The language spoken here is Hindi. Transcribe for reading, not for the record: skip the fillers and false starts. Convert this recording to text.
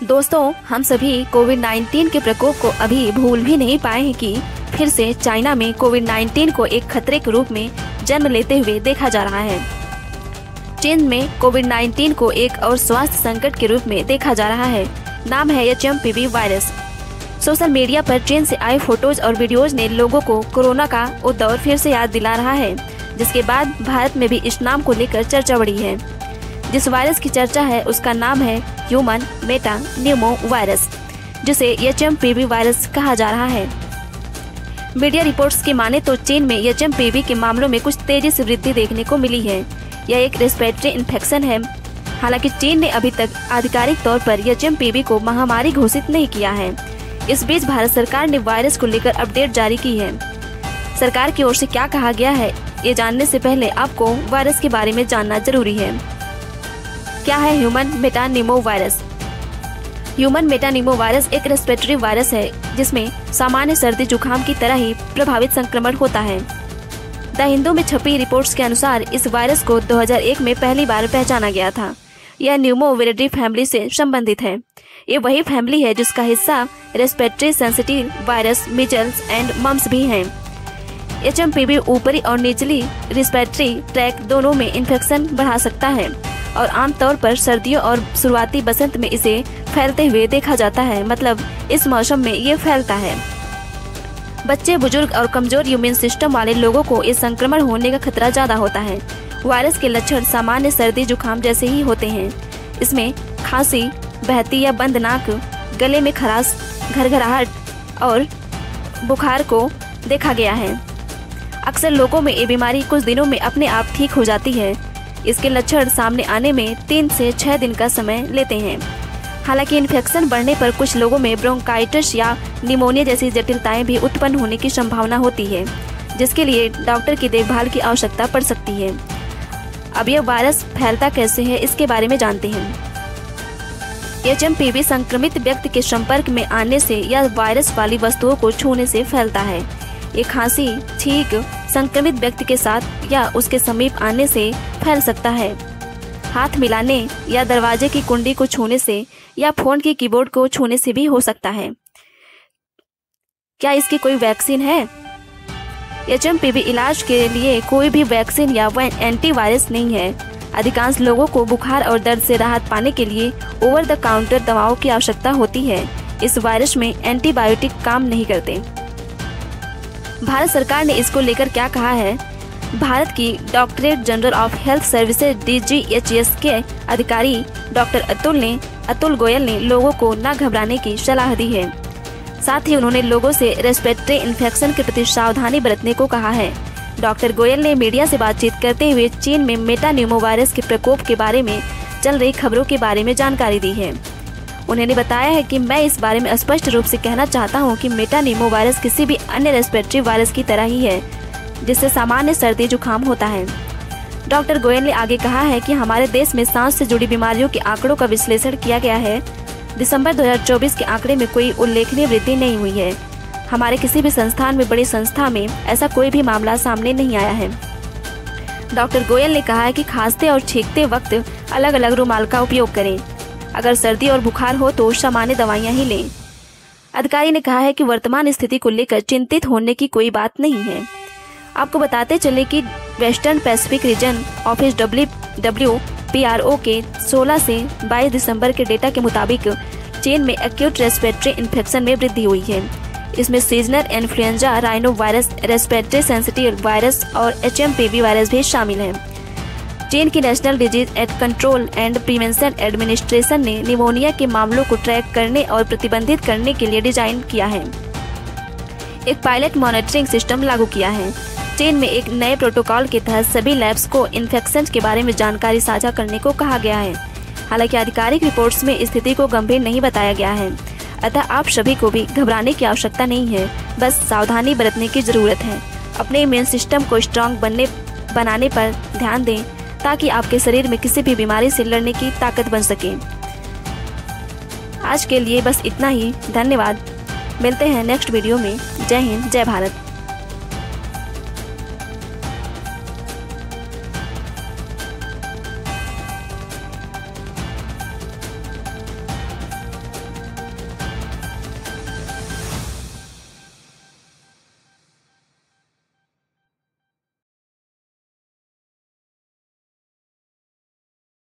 दोस्तों, हम सभी कोविड-19 के प्रकोप को अभी भूल भी नहीं पाए हैं कि फिर से चाइना में कोविड-19 को एक खतरे के रूप में जन्म लेते हुए देखा जा रहा है। चीन में कोविड-19 को एक और स्वास्थ्य संकट के रूप में देखा जा रहा है। नाम है HMPV वायरस। सोशल मीडिया पर चीन से आए फोटोज और वीडियोज ने लोगों को कोरोना का वो दौर फिर से याद दिला रहा है, जिसके बाद भारत में भी इस नाम को लेकर चर्चा बढ़ी है। जिस वायरस की चर्चा है उसका नाम है ह्यूमन मेटा न्यूमो वायरस, जिसे HMPV वायरस कहा जा रहा है। मीडिया रिपोर्ट्स की माने तो चीन में HMPV के मामलों में कुछ तेजी से वृद्धि देखने को मिली है। यह एक रेस्पिरेटरी इन्फेक्शन है। हालांकि चीन ने अभी तक आधिकारिक तौर पर HMPV को महामारी घोषित नहीं किया है। इस बीच भारत सरकार ने वायरस को लेकर अपडेट जारी की है। सरकार की ओर से क्या कहा गया है, ये जानने से पहले आपको वायरस के बारे में जानना जरूरी है। क्या है ह्यूमन मेटानिमो वायरस? ह्यूमन मेटानिमो वायरस एक रेस्पिरेटरी वायरस है जिसमें सामान्य सर्दी जुकाम की तरह ही प्रभावित संक्रमण होता है। द हिंदू में छपी रिपोर्ट्स के अनुसार इस वायरस को 2001 में पहली बार पहचाना गया था। यह न्यूमोविरिडी फैमिली से संबंधित है। ये वही फैमिली है जिसका हिस्सा respiratory sensitive virus measles and mumps भी हैं। HMPV ऊपरी और निचली रेस्पिरेटरी ट्रैक दोनों में इन्फेक्शन बढ़ा सकता है और आमतौर पर सर्दियों और शुरुआती बसंत में इसे फैलते हुए देखा जाता है। मतलब इस मौसम में ये फैलता है। बच्चे, बुजुर्ग और कमजोर इम्यून सिस्टम वाले लोगों को इस संक्रमण होने का खतरा ज्यादा होता है। वायरस के लक्षण सामान्य सर्दी जुकाम जैसे ही होते हैं। इसमें खांसी, बहती या बंद नाक, गले में खराश, घरघराहट और बुखार को देखा गया है। अक्सर लोगों में ये बीमारी कुछ दिनों में अपने आप ठीक हो जाती है। इसके लक्षण सामने आने में 3 से 6 दिन का समय लेते हैं। हालांकि इन्फेक्शन बढ़ने पर कुछ लोगों में ब्रोंकाइटिस या निमोनिया जैसी जटिलताएं भी उत्पन्न होने की संभावना होती है, जिसके लिए डॉक्टर की देखभाल की आवश्यकता पड़ सकती है। अब यह वायरस फैलता कैसे है, इसके बारे में जानते हैं। HMPV संक्रमित व्यक्ति के संपर्क में आने से या वायरस वाली वस्तुओं को छूने से फैलता है। ये खांसी, छींक संक्रमित व्यक्ति के साथ या उसके समीप आने से फैल सकता है। हाथ मिलाने या दरवाजे की कुंडी को छूने से या फोन के कीबोर्ड को छूने से भी हो सकता है। क्या इसकी कोई वैक्सीन है? HMPV इलाज के लिए कोई भी वैक्सीन या एंटीवायरस नहीं है। अधिकांश लोगों को बुखार और दर्द से राहत पाने के लिए ओवर द काउंटर दवाओं की आवश्यकता होती है। इस वायरस में एंटीबायोटिक काम नहीं करते। भारत सरकार ने इसको लेकर क्या कहा है? भारत की directorate general of health services DGHS के अधिकारी डॉक्टर अतुल गोयल ने लोगों को न घबराने की सलाह दी है। साथ ही उन्होंने लोगों से रेस्पिरेटरी इन्फेक्शन के प्रति सावधानी बरतने को कहा है। डॉक्टर गोयल ने मीडिया से बातचीत करते हुए चीन में मेटानिमो वायरस के प्रकोप के बारे में चल रही खबरों के बारे में जानकारी दी है। उन्होंने बताया है कि मैं इस बारे में स्पष्ट रूप से कहना चाहता हूं कि मेटानिमो वायरस किसी भी अन्य रेस्पिरेटरी वायरस की तरह ही है, जिससे सामान्य सर्दी जुकाम होता है। डॉक्टर गोयल ने आगे कहा है कि हमारे देश में सांस से जुड़ी बीमारियों के आंकड़ों का विश्लेषण किया गया है। दिसंबर 2024 के आंकड़े में कोई उल्लेखनीय वृद्धि नहीं हुई है। हमारे किसी भी संस्थान में, बड़ी संस्था में ऐसा कोई भी मामला सामने नहीं आया है। डॉक्टर गोयल ने कहा है कि खांसते और छींकते वक्त अलग अलग रुमाल का उपयोग करें। अगर सर्दी और बुखार हो तो सामान्य दवाइयां ही लें। अधिकारी ने कहा है कि वर्तमान स्थिति को लेकर चिंतित होने की कोई बात नहीं है। आपको बताते चले कि western Pacific region office WPRO के 16 से 22 दिसंबर के डेटा के मुताबिक चीन में एक्यूट रेस्पिरेटरी इन्फेक्शन में वृद्धि हुई है। इसमें seasonal influenza, rhino virus, respiratory sensitive virus और HMPV वायरस भी शामिल है। चीन की national disease control and prevention administration ने निमोनिया के मामलों को ट्रैक करने और प्रतिबंधित करने के लिए डिजाइन किया है। एक पायलट मॉनिटरिंग सिस्टम लागू किया है। चीन में एक नए प्रोटोकॉल के तहत सभी लैब्स को इन्फेक्शन के बारे में जानकारी साझा करने को कहा गया है। हालांकि आधिकारिक रिपोर्ट्स में स्थिति को गंभीर नहीं बताया गया है, अतः आप सभी को भी घबराने की आवश्यकता नहीं है। बस सावधानी बरतने की जरूरत है। अपने इम्यून सिस्टम को स्ट्रांग बनाने पर ध्यान दें ताकि आपके शरीर में किसी भी बीमारी से लड़ने की ताकत बन सके। आज के लिए बस इतना ही। धन्यवाद। मिलते हैं नेक्स्ट वीडियो में। जय हिंद, जय भारत।